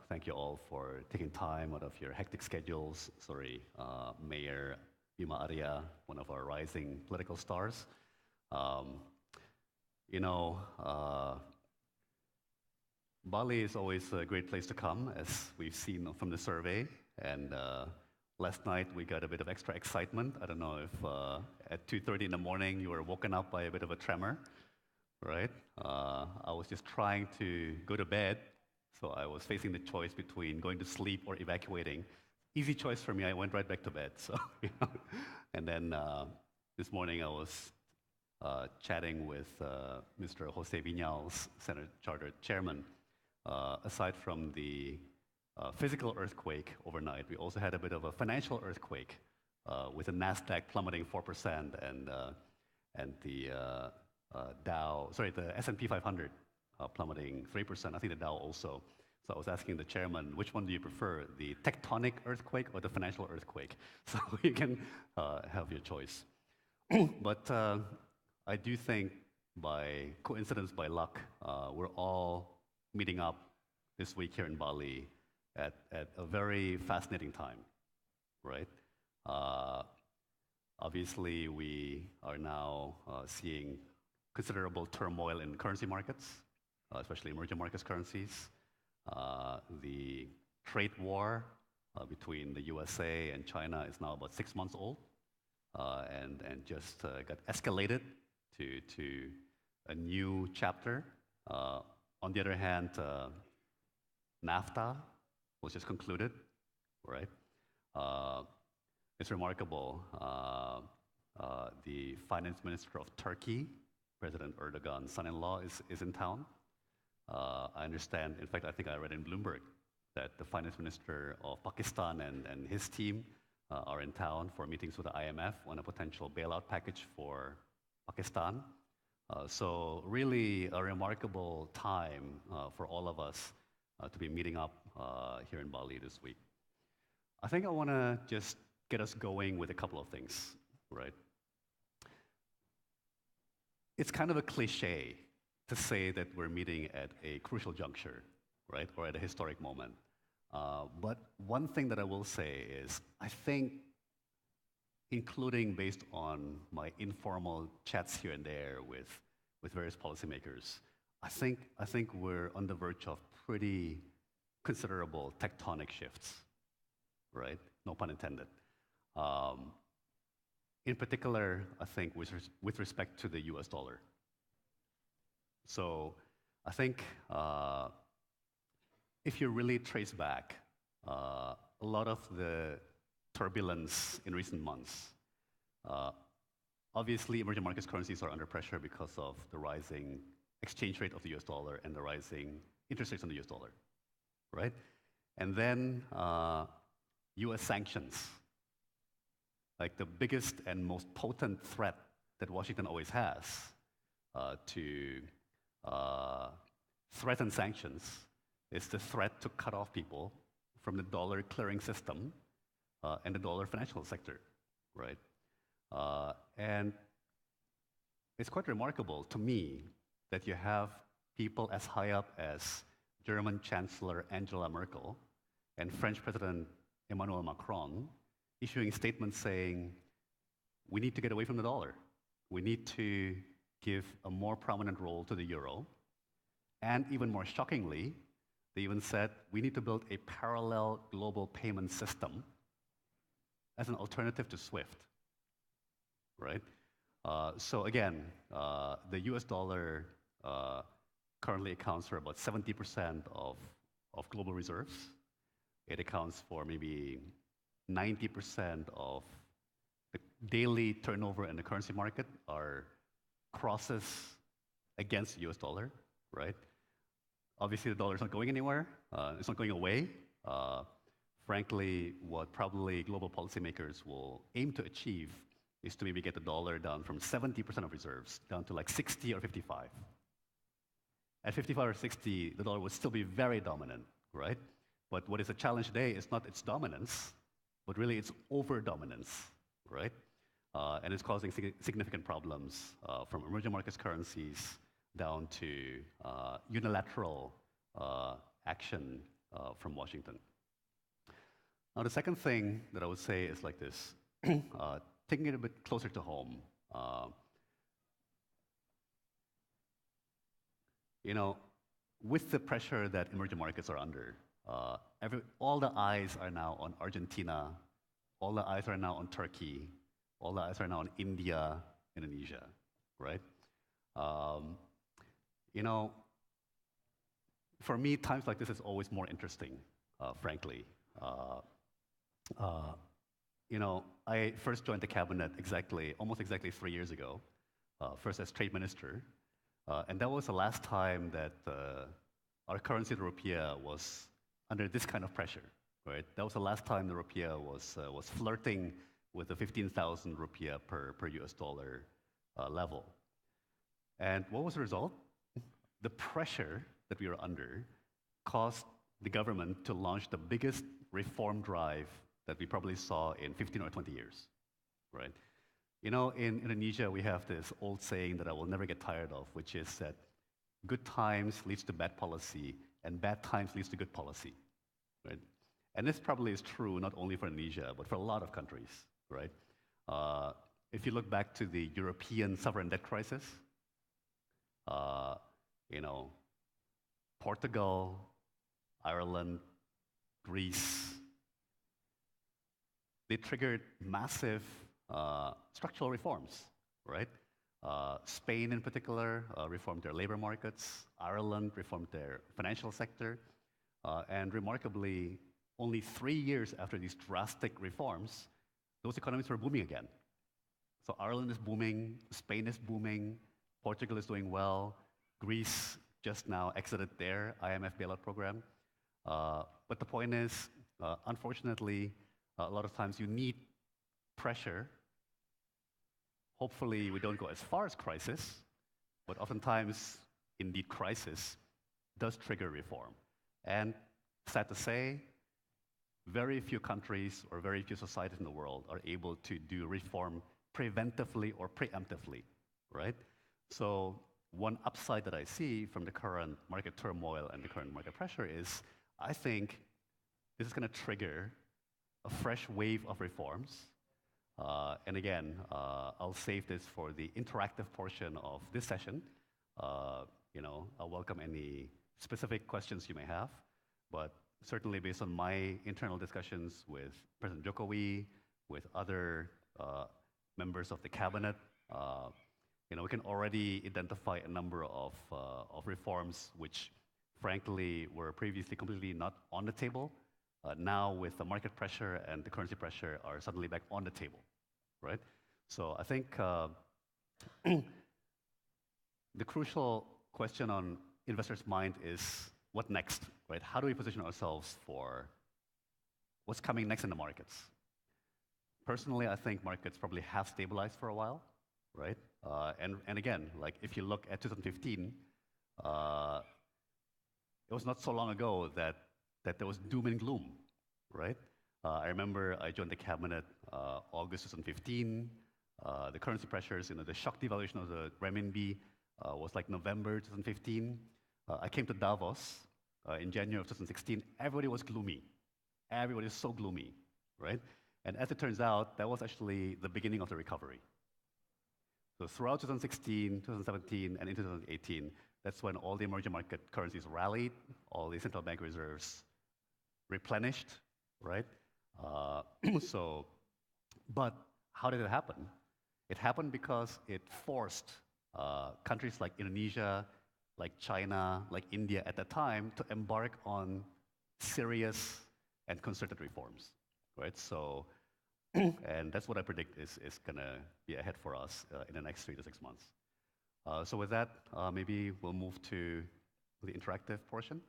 Thank you all for taking time out of your hectic schedules. Sorry, Mayor Bima Arya, one of our rising political stars. Um, you know, Bali is always a great place to come, as we've seen from the survey. And last night we got a bit of extra excitement. I don't know if at 2:30 in the morning you were woken up by a bit of a tremor, right? I was just trying to go to bed, so I was facing the choice between going to sleep or evacuating. Easy choice for me. I went right back to bed. So, and then this morning I was chatting with Mr. Jose Viñals, Senate Charter Chairman. Aside from the physical earthquake overnight, we also had a bit of a financial earthquake with the Nasdaq plummeting 4% and the the S&P 500 plummeting 3%. I think the Dow also. So I was asking the chairman, which one do you prefer, the tectonic earthquake or the financial earthquake? So you can have your choice. But I do think by coincidence, by luck, we're all meeting up this week here in Bali at a very fascinating time, right? Obviously, we are now seeing considerable turmoil in currency markets, especially emerging markets currencies. The trade war between the USA and China is now about 6 months old, and just got escalated to a new chapter. On the other hand, NAFTA was just concluded, right? It's remarkable. The finance minister of Turkey, President Erdogan's son-in-law, is in town. I understand, in fact, I think I read in Bloomberg that the finance minister of Pakistan and his team are in town for meetings with the IMF on a potential bailout package for Pakistan. So really a remarkable time for all of us to be meeting up here in Bali this week. I think I want to just get us going with a couple of things, right? It's kind of a cliche to say that we're meeting at a crucial juncture, right, or at a historic moment. But one thing that I will say is, I think, including based on my informal chats here and there with various policymakers, I think we're on the verge of pretty considerable tectonic shifts, right? No pun intended. In particular, I think with respect to the US dollar. So I think if you really trace back a lot of the turbulence in recent months, obviously emerging markets currencies are under pressure because of the rising exchange rate of the US dollar and the rising interest rates on the US dollar, right? And then US sanctions, like the biggest and most potent threat that Washington always has to threaten sanctions is the threat to cut off people from the dollar clearing system and the dollar financial sector, right? And it's quite remarkable to me that you have people as high up as German Chancellor Angela Merkel and French President Emmanuel Macron issuing statements saying, we need to get away from the dollar. We need to give a more prominent role to the euro. And even more shockingly, they even said, we need to build a parallel global payment system as an alternative to SWIFT, right? So again, the US dollar currently accounts for about 70% of global reserves. It accounts for maybe 90% of the daily turnover in the currency market are crosses against the US dollar, right? Obviously, the dollar is not going anywhere. It's not going away. Frankly, what probably global policymakers will aim to achieve is to maybe get the dollar down from 70% of reserves down to like 60 or 55. At 55 or 60, the dollar would still be very dominant, right? But what is a challenge today is not its dominance, but really its over-dominance, right? And it's causing significant problems from emerging markets currencies down to unilateral action from Washington. Now, the second thing that I would say is like this, taking it a bit closer to home. You know, with the pressure that emerging markets are under, all the eyes are now on Argentina, all the eyes are now on Turkey, all the eyes are now on India, Indonesia, right? You know, for me, times like this is always more interesting, frankly. You know, I first joined the cabinet almost exactly 3 years ago, first as trade minister, and that was the last time that our currency, the rupiah, was under this kind of pressure, right? That was the last time the rupiah was flirting with the 15,000 rupiah per US dollar level. And what was the result? The pressure that we were under caused the government to launch the biggest reform drive that we probably saw in 15 or 20 years, right? You know, in Indonesia, we have this old saying that I will never get tired of, which is that good times leads to bad policy, and bad times leads to good policy, right? And this probably is true not only for Indonesia, but for a lot of countries, right? If you look back to the European sovereign debt crisis, you know, Portugal, Ireland, Greece, they triggered massive structural reforms, right? Spain, in particular, reformed their labor markets. Ireland reformed their financial sector. And remarkably, only 3 years after these drastic reforms, those economies were booming again. So Ireland is booming, Spain is booming, Portugal is doing well, Greece just now exited their IMF bailout program. But the point is, unfortunately, a lot of times you need pressure. Hopefully, we don't go as far as crisis, but oftentimes, indeed, crisis does trigger reform. And sad to say, very few countries or very few societies in the world are able to do reform preventively or preemptively, right? So one upside that I see from the current market turmoil and the current market pressure is, I think this is going to trigger a fresh wave of reforms. And again, I'll save this for the interactive portion of this session. You know, I'll welcome any specific questions you may have, but certainly based on my internal discussions with President Jokowi, with other members of the cabinet, you know, we can already identify a number of reforms which, frankly, were previously completely not on the table. Now, with the market pressure and the currency pressure, are suddenly back on the table, right? So I think the crucial question on investors' mind is what next, right? How do we position ourselves for what's coming next in the markets? Personally, I think markets probably have stabilized for a while, right? And again, like if you look at 2015, it was not so long ago that there was doom and gloom, right? I remember I joined the cabinet August 2015. The currency pressures, you know, the shock devaluation of the renminbi was like November 2015. I came to Davos in January of 2016. Everybody was gloomy. Everybody was so gloomy, right? And as it turns out, that was actually the beginning of the recovery. So throughout 2016, 2017, and into 2018, that's when all the emerging market currencies rallied, all the central bank reserves replenished, right? But how did it happen? It happened because it forced countries like Indonesia, like China, like India at that time to embark on serious and concerted reforms, right? So, and that's what I predict is gonna be ahead for us in the next 3 to 6 months. So with that, maybe we'll move to the interactive portion.